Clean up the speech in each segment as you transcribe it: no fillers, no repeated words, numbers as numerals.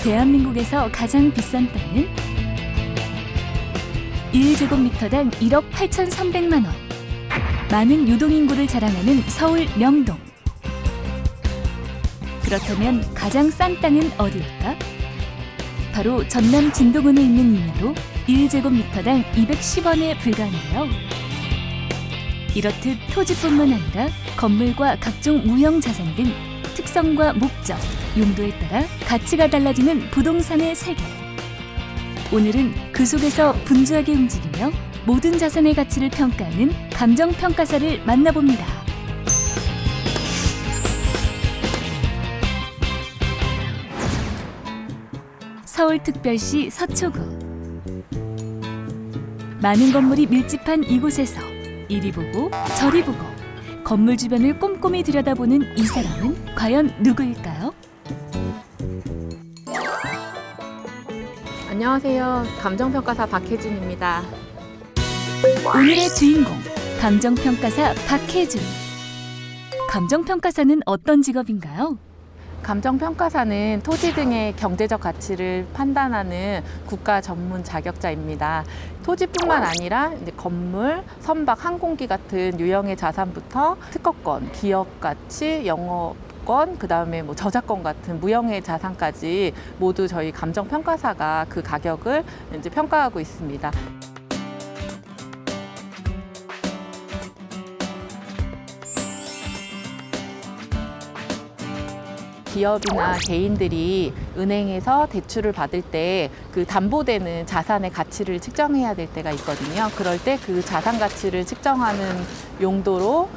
대한민국에서 가장 비싼 땅은 1제곱미터당 1억 8,300만 원. 많은 유동인구를 자랑하는 서울 명동. 그렇다면 가장 싼 땅은 어디일까? 바로 전남 진도군에 있는 임야로 1제곱미터당 210원에 불과한데요. 이렇듯 토지뿐만 아니라 건물과 각종 무형 자산 등 특성과 목적, 용도에 따라 가치가 달라지는 부동산의 세계. 오늘은 그 속에서 분주하게 움직이며 모든 자산의 가치를 평가하는 감정평가사를 만나봅니다. 서울특별시 서초구. 많은 건물이 밀집한 이곳에서 이리 보고 저리 보고 건물 주변을 꼼꼼히 들여다보는 이 사람은 과연 누구일까요? 안녕하세요. 감정평가사 박혜진입니다. 오늘의 주인공, 감정평가사 박혜준. 감정평가사는 어떤 직업인가요? 감정평가사는 토지 등의 경제적 가치를 판단하는 국가 전문 자격자입니다. 토지뿐만 아니라 이제 건물, 선박, 항공기 같은 유형의 자산부터 특허권, 기업 가치, 영업권, 그다음에 뭐 저작권 같은 무형의 자산까지 모두 저희 감정평가사가 그 가격을 이제 평가하고 있습니다. 기업이나 개인들이 은행에서 대출을 받을 때 그 담보되는 자산의 가치를 측정해야 될 때가 있거든요. 그럴 때 그 자산 가치를 측정하는 용도로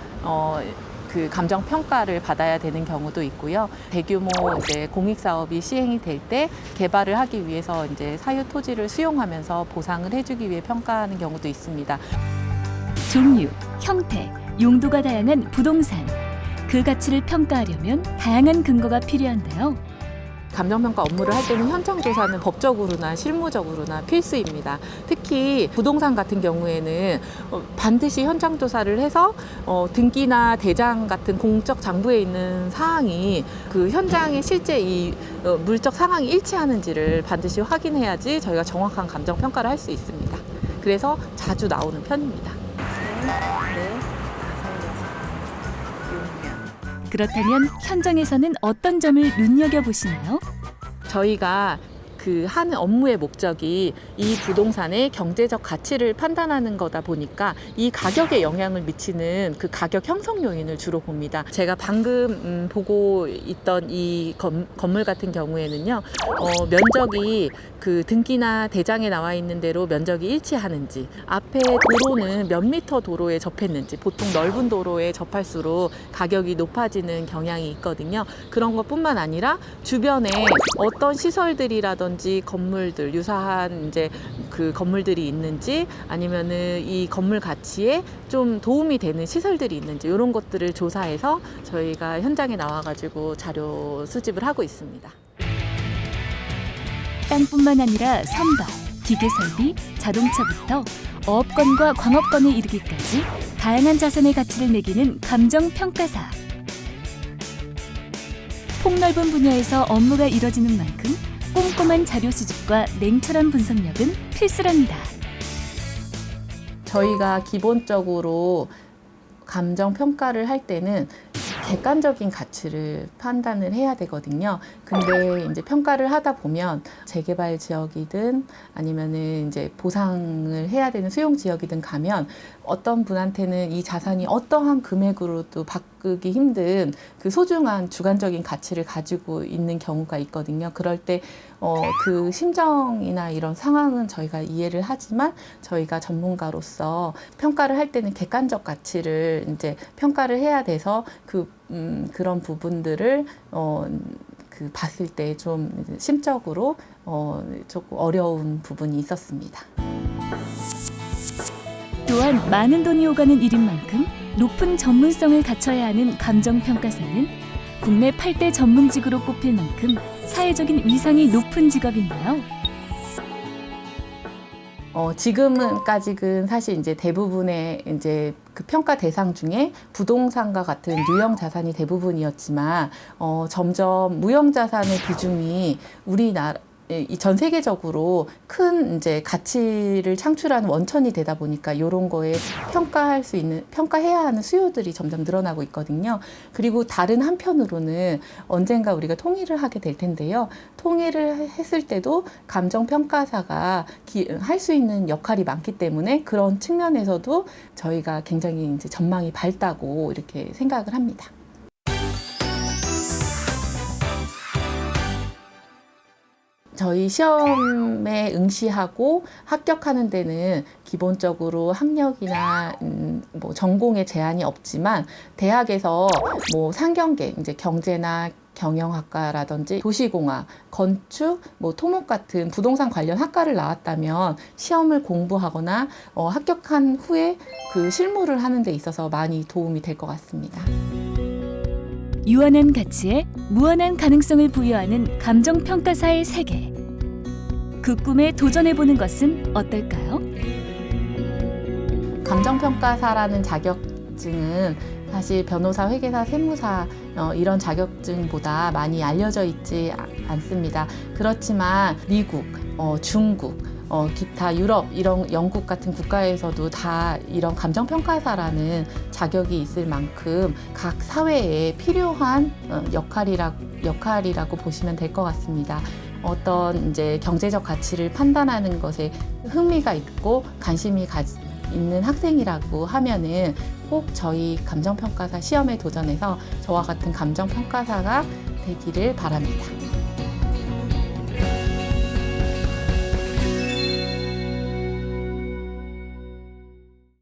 그 감정 평가를 받아야 되는 경우도 있고요. 대규모 이제 공익 사업이 시행이 될 때 개발을 하기 위해서 이제 사유 토지를 수용하면서 보상을 해주기 위해 평가하는 경우도 있습니다. 종류, 형태, 용도가 다양한 부동산. 그 가치를 평가하려면 다양한 근거가 필요한데요. 감정평가 업무를 할 때는 현장조사는 법적으로나 실무적으로나 필수입니다. 특히 부동산 같은 경우에는 반드시 현장조사를 해서 등기나 대장 같은 공적 장부에 있는 사항이 그 현장의 실제 이 물적 상황이 일치하는지를 반드시 확인해야지 저희가 정확한 감정평가를 할 수 있습니다. 그래서 자주 나오는 편입니다. 그렇다면 현장에서는 어떤 점을 눈여겨보시나요? 저희가 그 하는 업무의 목적이 이 부동산의 경제적 가치를 판단하는 거다 보니까 이 가격에 영향을 미치는 그 가격 형성 요인을 주로 봅니다. 제가 방금 보고 있던 이 건물 같은 경우에는요, 면적이 그 등기나 대장에 나와 있는 대로 면적이 일치하는지, 앞에 도로는 몇 미터 도로에 접했는지, 보통 넓은 도로에 접할수록 가격이 높아지는 경향이 있거든요. 그런 것뿐만 아니라 주변에 어떤 시설들이라든지 건물들, 유사한 이제 그 건물들이 있는지, 아니면은 이 건물 가치에 좀 도움이 되는 시설들이 있는지, 이런 것들을 조사해서 저희가 현장에 나와가지고 자료 수집을 하고 있습니다. 땅뿐만 아니라 선박, 기계설비, 자동차부터 어업권과 광업권에 이르기까지 다양한 자산의 가치를 매기는 감정평가사. 폭넓은 분야에서 업무가 이뤄지는 만큼 꼼꼼한 자료 수집과 냉철한 분석력은 필수랍니다. 저희가 기본적으로 감정 평가를 할 때는 객관적인 가치를 판단을 해야 되거든요. 근데 이제 평가를 하다 보면 재개발 지역이든 아니면은 이제 보상을 해야 되는 수용 지역이든 가면 어떤 분한테는 이 자산이 어떠한 금액으로도 바꾸기 힘든 그 소중한 주관적인 가치를 가지고 있는 경우가 있거든요. 그럴 때 그 심정이나 이런 상황은 저희가 이해를 하지만 저희가 전문가로서 평가를 할 때는 객관적 가치를 이제 평가를 해야 돼서 그런 부분들을 그 봤을 때 좀 심적으로 조금 어려운 부분이 있었습니다. 또한 많은 돈이 오가는 일인 만큼 높은 전문성을 갖춰야 하는 감정평가사는 국내 8대 전문직으로 꼽힐 만큼 사회적인 위상이 높은 직업인데요. 지금까지는 사실 이제 대부분의 이제 그 평가 대상 중에 부동산과 같은 유형 자산이 대부분이었지만 점점 무형 자산의 비중이 우리나라 전 세계적으로 큰 이제 가치를 창출하는 원천이 되다 보니까 이런 거에 평가해야 하는 수요들이 점점 늘어나고 있거든요. 그리고 다른 한편으로는 언젠가 우리가 통일을 하게 될 텐데요. 통일을 했을 때도 감정평가사가 할 수 있는 역할이 많기 때문에 그런 측면에서도 저희가 굉장히 이제 전망이 밝다고 이렇게 생각을 합니다. 저희 시험에 응시하고 합격하는 데는 기본적으로 학력이나 뭐 전공에 제한이 없지만 대학에서 뭐 상경계 이제 경제나 경영학과라든지 도시공학, 건축, 뭐 토목 같은 부동산 관련 학과를 나왔다면 시험을 공부하거나 합격한 후에 그 실무를 하는 데 있어서 많이 도움이 될 것 같습니다. 유한한 가치에 무한한 가능성을 부여하는 감정평가사의 세계. 그 꿈에 도전해보는 것은 어떨까요? 감정평가사라는 자격증은 사실 변호사, 회계사, 세무사 이런 자격증보다 많이 알려져 있지 않습니다. 그렇지만 미국, 중국, 기타 유럽, 이런 영국 같은 국가에서도 다 이런 감정평가사라는 자격이 있을 만큼 각 사회에 필요한 역할이라고 보시면 될 것 같습니다. 어떤 이제 경제적 가치를 판단하는 것에 흥미가 있고 관심이 있는 학생이라고 하면은 꼭 저희 감정평가사 시험에 도전해서 저와 같은 감정평가사가 되기를 바랍니다.